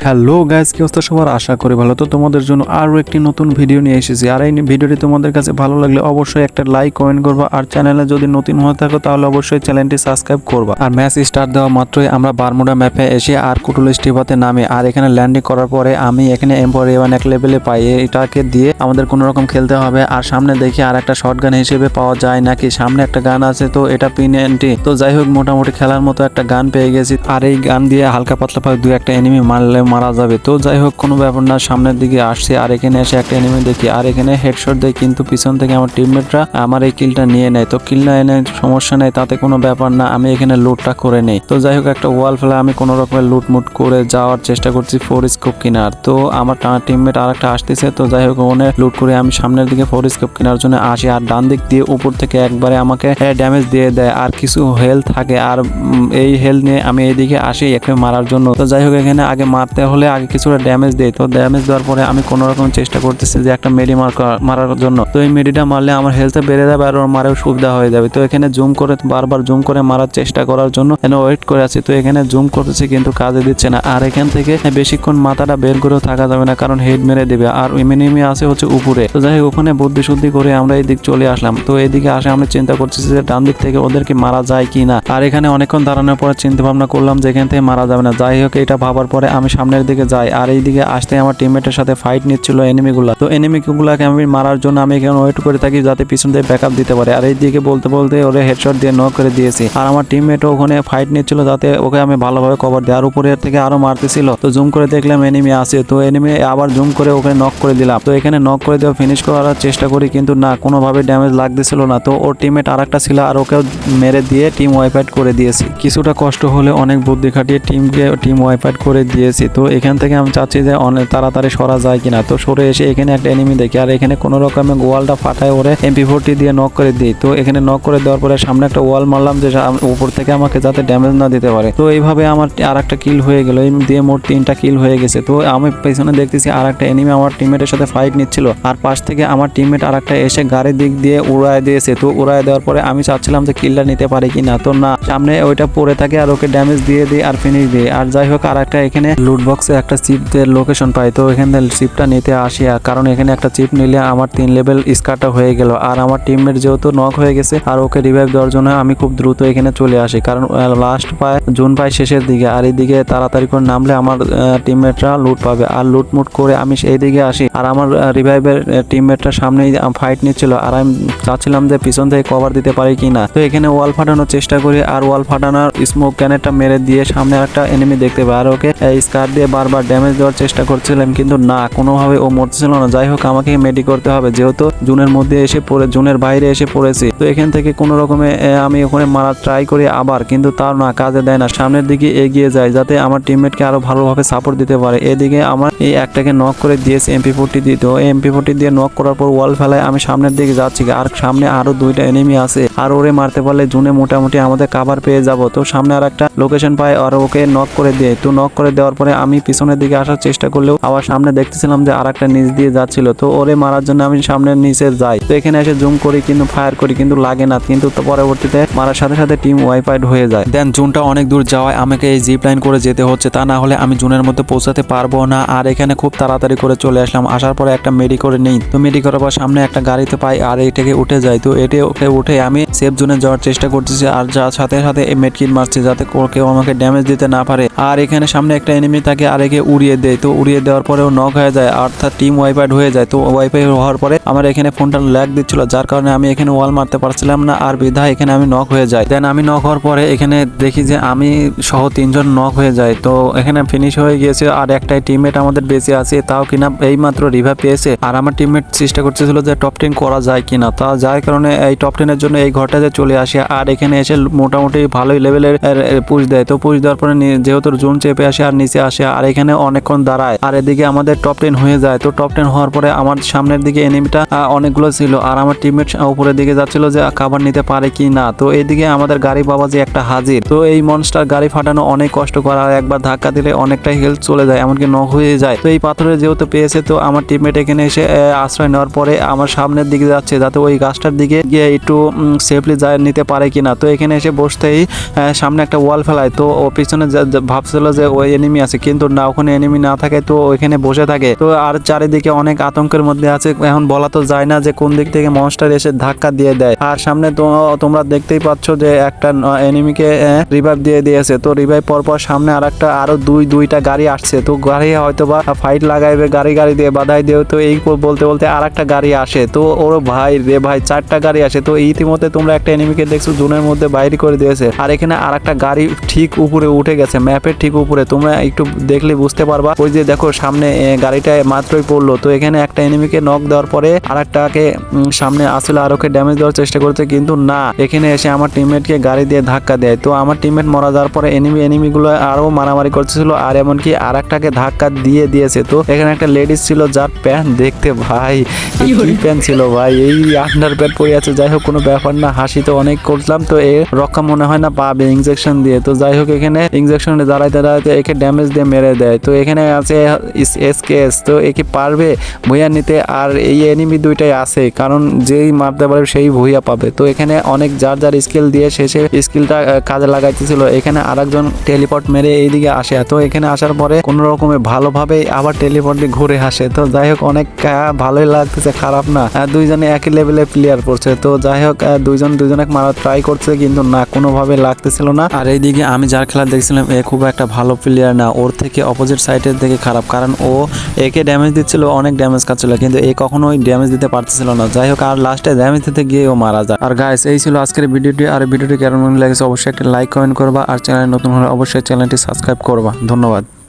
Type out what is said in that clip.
Hello guys, কি অবস্থা সবার? আশা করি ভালো। তো তোমাদের জন্য আরো একটি নতুন ভিডিও নিয়ে এসেছি। আর এই ভিডিওটি তোমাদের কাছে ভালো লাগলে অবশ্যই একটা লাইক কমেন্ট করবা, আর চ্যানেলে যদি নতুন হয়ে থাকো তাহলে অবশ্যই চ্যানেলটি সাবস্ক্রাইব করবা। আর ম্যাচ স্টার্ট দেওয়া মাত্রই আমরা বারমুডা ম্যাপে এসে আর কুটুল স্টিভাতে নামে, আর এখানে ল্যান্ডিং করার পরে আমি এখানে এম্পোরিয়াম এক লেভেলে পাই। এটাকে দিয়ে আমাদের কোনো রকম খেলতে হবে। আর সামনে দেখি আর একটা শটগান হিসেবে পাওয়া যায় নাকি, সামনে একটা গান আছে, তো এটা পিএনটি। তো যাই হোক, মোটামুটি খেলার মতো একটা গান পেয়ে গেছি। আর এই গান দিয়ে হালকা পাতলা পাক দুই একটা এনিমি মারলে মারা যাবে। তো যাই হোক, কোনো ব্যাপার না, সামনের দিকে আসছে। আর এখানে এসে একটা এনিমি দেখি, আর এখানে হেডশট দেয়, কিন্তু পিছন থেকে আমার টিমমেটরা আমার এই কিলটা নিয়ে নেয়। তো কিল না এনে সমস্যা নেই, তাতে কোনো ব্যাপার না, আমি এখানে লুটটা করে নেই। তো যাই হোক, একটা ওয়াল ফেলে আমি কোনো রকমের লুটমুট করে যাওয়ার চেষ্টা করছি 4 স্কোপ কেনার। তো আমার টিমমেট আর একটা আসতেছে। তো যাই হোক, ওখানে লুট করে আমি সামনের দিকে 4 স্কোপ কেনার জন্য আসি। আর ডান দিক দিয়ে উপর থেকে একবারে আমাকে ড্যামেজ দিয়ে দেয়, আর কিছু হেলথ থাকে। আর এই হেলথ নিয়ে আমি এইদিকে আসি একে মারার জন্য। তো যাই হোক, এখানে আগে মারতে হলে আগে কিছুটা ড্যামেজ দেয়। তো ড্যামেজ দেওয়ার পরে আমি কোনো রকম চেষ্টা করতেছি যে একটা মেডি মারার জন্য। তো এই মেডিটা মারলে আমার হেলথে বেড়ে যাবে আর ওর মারেও সুবিধা হয়ে যাবে। তো এখানে জুম করে বারবার জুম করে মারার চেষ্টা করার জন্য এখানে ওয়েট করে আছি। তো এখানে জুম করতেছি কিন্তু কাজে দিচ্ছে না। আর এখান থেকে বেশিক্ষণ মাথাটা বের করেও থাকা যাবে না, কারণ হেড মেরে দেবে। আর এনিমি আছে হচ্ছে উপরে। তো যাই হোক, ওখানে বুদ্ধি শুদ্ধি করে আমরা এই দিক চলে আসলাম। তো এইদিকে আসে আমরা চিন্তা করতেছি যে ডান দিক থেকে ওদেরকে মারা যায় কি না। আর এখানে অনেকক্ষণ দাঁড়ানোর পরে চিন্তা ভাবনা করলাম যে এখান থেকে মারা যাবে না। যাই হোক, এটা ভাবার পরে আমি সামনের দিকে যাই। আর এইদিকে আসতে আমার টিমমেটের সাথে ফাইট নিচ্ছিল এনিমিগুলা। তো এনিমিগুলাকে আমি মারার জন্য আমি এখানে ওয়েট করে থাকি যাতে পিছন দিয়ে ব্যাকআপ দিতে পারে। আর এইদিকে বলতে বলতে ওরে হেডশট দিয়ে নক করে দিয়েছি। আর আমার টিমমেটও ওখানে ফাইট নিচ্ছিল যাতে ওকে আমি ভালোভাবে কভার দিই। আর উপরের থেকে আরো মারতেছিল। তো জুম করে দেখলাম এনিমি আছে। তো এনিমি আবার জুম করে ওখানে নক করে দিলাম। তো এখানে নক করে দেওয়া ফিনিশ করার চেষ্টা করি, কিন্তু না, কোনোভাবে ড্যামেজ লাগতেছিল না। তো ওর টিমমেট আর একটা ছিল, আর ওকেও মেরে দিয়ে টিম ওয়াইপ আউট করে দিয়েছি। কিছুটা কষ্ট হলে অনেক বুদ্ধি খাটিয়ে টিম ওয়াইপ আউট করে দিয়েছি। তো এখান থেকে আমি চাচ্ছি যে অনেক তাড়াতাড়ি সরা যায় কিনা। তো সরে এসে এখানে একটা এনিমি দেখি, আর এখানে কোনো রকমের ওয়ালটা ফাটায় ওরে MP40 দিয়ে নক করে দিই। তো এখানে নক করে দেওয়ার পরে সামনে একটা ওয়াল মারলাম যে উপর থেকে আমাকে যাতে ড্যামেজ না দিতে পারে। তো এইভাবে আমার আর একটা কিল হয়ে গেল। এই দিয়ে মোট 3টা কিল হয়ে গেছে। তো আমি পেছনে দেখতেছি আর একটা এনিমি আমার টিমমেটের সাথে ফাইট নিচ্ছিল। আর পাশ থেকে আমার টিমমেট আর একটা এসে গাড়ির দিক দিয়ে উড়ায় দিয়েছে। তো উড়ায় দেওয়ার পরে আমি চাচ্ছিলাম যে কিলটা নিতে পারে কিনা। তো না, সামনে ওইটা পড়ে থাকে আর ওকে ড্যামেজ দিয়ে দিই আর ফিনিশ দিই। আর যাই হোক, আর একটা এখানে লুট বক্সে একটা চিপের লোকেশন পাই। তো এখানে চিপটা নিতে আসি, আর কারণ এখানে একটা চিপ নিলে আমার 3 লেভেল স্কারটা হয়ে গেল। আর আমার টিমমেট যেহেতু নক হয়ে গেছে, আর ওকে রিভাইভ দেওয়ার জন্য আমি খুব দ্রুত এখানে চলে আসি, কারণ লাস্ট পায় জুন পায় শেষের দিকে। আর এইদিকে তাড়াতাড়ি করে নামলে আমার টিমমেটরা লুট পাবে। আর লুটমুট করে আমি সেই দিকে আসি। আর আমার রিভাইভের টিমমেটরা সামনেই ফাইট নিচ্ছিল, আর আমি চাচ্ছিলাম যে পিছন থেকে কভার দিতে পারি কিনা। তো এখানে ওয়াল ফাটানোর চেষ্টা করি, আর ওয়াল ফাটানোর স্মোক ক্যানেটটা মেরে দিয়ে সামনে একটা এনিমি দেখতে পাই। আর ওকে স্কার দিয়ে বারবার ড্যামেজ দেওয়ার চেষ্টা করছিলাম, কিন্তু না, কোনোভাবে ও মরতেছিল না। যাই হোক, আমাকে মেডি করতে হবে, যেহেতু জুনের মধ্যে এসে পড়ে জুনের বাইরে এসে পড়েছি। তো এখান থেকে কোনো রকমে আমি ওখানে মারা ট্রাই করি আবার, কিন্তু তার না, কাজে দেয় না। সামনের দিকে এগিয়ে যায় যাতে আমার টিমমেটকে আরো ভালোভাবে সাপোর্ট দিতে পারে। এদিকে আমার এই একটাকে নক করে দিয়েছে MP40 দিয়ে। তো MP40 দিয়ে নক করার পর ওয়াল ফেলায় আমি সামনের দিকে যাচ্ছি। আর সামনে আরো 2টা এনিমি আছে, আর ওরে মারতে পারলে জুনে মোটামুটি আমাদের কাভার পেয়ে যাব। তো সামনে আর একটা লোকেশন পাই, আর ওকে নক করে দিয়ে। তো নক করে দেওয়ার পরে আমি পিছনের দিকে আসার চেষ্টা করলেও আবার সামনে দেখতেছিলাম যে আর একটা নিচ দিয়ে যাচ্ছিল। তো ওরে মারার জন্য আমি সামনের নিচে যাই। তো এখানে এসে জুম করি, কিন্তু ফায়ার করি, কিন্তু লাগে না। কিন্তু পরবর্তীতে মারার সাথে সাথে টিম ওয়াইপ আউট হয়ে যায়। দেন জুনটা অনেক দূর যাওয়ায় আমাকে এই জিপ লাইন করে যেতে হচ্ছে, তা না হলে আমি জুনের মধ্যে পৌঁছাতে পারবো না। আর এখানে খুব তাড়াতাড়ি করে চলে আসলাম। আসার পরে একটা মেডি করে নেই। তো মেডি করার পর সামনে একটা গাড়িতে পাই, আর এটাকে উঠে যাই। তো ওকে উঠে আমি সেফ জোনে যাওয়ার চেষ্টা করতেছি, আর যার সাথে সাথে এই মেডকিট মারছি যাতে কেউ আমাকে ড্যামেজ দিতে না পারে। আর এখানে সামনে একটা এনিমি তাকে আরেকে উড়িয়ে দেয়। তো উড়িয়ে দেওয়ার পরেও নক হয়ে যায়, অর্থাৎ টিম ওয়াইপ আউট হয়ে যায়। তো ওয়াইপ আউট হওয়ার পরে আমার এখানে ফোনটা ল্যাগ দিচ্ছিল, যার কারণে আমি এখানে ওয়াল মারতে পারছিলাম না, আর বিধায় এখানে আমি নক হয়ে যাই। দেন আমি নক হওয়ার পরে এখানে দেখি যে আমি সহ 3জন নক হয়ে যায়। তো এখানে ফিনিশ হয়ে গিয়েছে, আর একটাই টিমমেট আমাদের বেঁচে আছে, তাও কিনা এইমাত্র রিভাইভ পেয়েছে। আর আমার টিমমেট চেষ্টা করতেছিল যে টপ 10 করা যায় কিনা, তা যার কারণে এই টপ 10 এর জন্য এই ঘরটাতে চলে আসে। আর এখানে এসে মোটামুটি ভালোই লেভেলের পুশ দেয়। তো পুশ দেওয়ার পরে যেহেতু জুন চেপে আসে আর নিচে আসে, আর এখানে অনেকক্ষণ দাঁড়ায়। আর এদিকে আমাদের টপ 10 হয়ে যায়। তো টপ 10 হওয়ার পরে আমার সামনের দিকে এনিমিটা অনেকগুলো ছিল, আর আমার টিমমেট উপরের দিকে যাচ্ছিল যে কাভার নিতে পারে কি না। তো এইদিকে আমাদের গাড়ি বাবাজি একটা হাজির। তো এই মনস্টার গাড়ি ফাটানো অনেক কষ্ট করা, একবার ধাক্কা দিলে অনেকটাই হেলথ চলে যায়, এমনকি নক হয়ে যায়। তো এই পাথরের যেহেতু পেয়েছে, তো আমার টিমমেট এখানে এসে আশ্রয় নেওয়ার পরে আমার সামনের দিকে যাচ্ছে যাতে ওই গাছটার দিকে গিয়ে একটু সেফলি যায় নিতে পারে কিনা। না। তো এখানে এসে বসতেই সামনে একটা ওয়াল ফেলায়। তো ও পিছনে ভাবছিল যে ওই এনিমি আছে, কে কিন্তু না, ওখানে এনিমি না থাকে তো ওইখানে বসে থাকে। তো আর চারিদিকে অনেক আতঙ্কের মধ্যে আছে, এখন বলা তো যায় না যে কোন দিক থেকে মনস্টার এসে ধাক্কা দিয়ে দেয়। আর সামনে তো তোমরা দেখতেই পাচ্ছ যে একটা এনিমিকে রিভাইভ দিয়ে দিয়েছে। তো রিভাইভ পরপর সামনে আরো দুইটা গাড়ি আসছে। তো গাড়ি হয়তো বা ফাইট লাগাইবে, গাড়ি দিয়ে বাধাই দিয়ে। তো এই বলতে বলতে আর একটা গাড়ি আসে। তো ওর ভাই রে ভাই, 4টা গাড়ি আসে। তো ইতিমধ্যে তোমরা একটা এনিমিকে দেখছো জোনের মধ্যে বাইরে করে দিয়েছে। আর এখানে আর একটা গাড়ি ঠিক উপরে উঠে গেছে, ম্যাপের ঠিক উপরে। তোমরা একটু দেখলে বুঝতে পারবা। ওই যে দেখো সামনে গাড়িটা মাত্রই পড়লো। তো এখানে একটা এনিমিকে নক দেওয়ার পরে আর একটাকে সামনে আসলে আরোকে ড্যামেজ দেওয়ার চেষ্টা করছে, কিন্তু না, এখানে এসে আমার টিমমেটকে গাড়ি দিয়ে ধাক্কা দেয়। তো আমার টিমমেট মারা যাওয়ার পরে এনিমিগুলো আরো মারামারি করতেছিল, আর এমনকি আর একটাকে ধাক্কা দিয়েছে। তো এখানে একটা লেডিস ছিল যার প্যান্ট দেখতে ভাই, কি প্যান্ট ছিল ভাই, এই আন্ডার প্যান্ট পরে আছে। যাই হোক কোনো ব্যাপার না, হাসি তো অনেক করলাম। তো এ রক্ষা মনে হয় না পাবে ইনজেকশন দিয়ে। তো যাই হোক এখানে ইনজেকশনে দাঁড়াইতে একে ড্যামেজ দিয়ে মেরে দেয়। তো এখানে আছে এসকেএস। তো একে পারবে ভুইয়া নিতে, আর এই এনিমি দুইটাই আছে, কারণ যেই মারতে পারবে সেই ভুইয়া পাবে। তো এখানে অনেক যার স্কিল দিয়ে শেষে স্কিলটা কাজে লাগাইতেছিল। এখানে আরেকজন টেলিপোর্ট মেরে এইদিকে আসে। তো এখানে আসার পরে কোনো রকমে ভালোভাবে আবার টেলিপোর্ট দিয়ে ঘুরে আসে। তো যাই হোক অনেক ভালোই লাগতেছে, খারাপ না। দুইজনে একই লেভেলে প্লেয়ার পড়ছে। তো যাই হোক দুইজনে মারা ট্রাই করছে, কিন্তু না, কোনোভাবে লাগতেছিল না। আর এইদিকে আমি যার খেলা দেখছিলাম এ খুব একটা ভালো প্লেয়ার না, ওর থেকে অপোজিট সাইডের দিকে খারাপ, কারণ ও একে ড্যামেজ দিচ্ছিল, অনেক ড্যামেজ খাচ্ছিল, কিন্তু এ কখনোই ড্যামেজ দিতে পারতেছিল না। যাই হোক আর লাস্টে ড্যামেজ দিতে গিয়ে ও মারা যায়। আর গাইস এই ছিল আজকের ভিডিওটি। আর ভিডিওটি কেমন লেগেছে অবশ্যই একটা লাইক কমেন্ট করবা, আর চ্যানেল নতুন হলে অবশ্যই চ্যানেলটি সাবস্ক্রাইব করবা। ধন্যবাদ।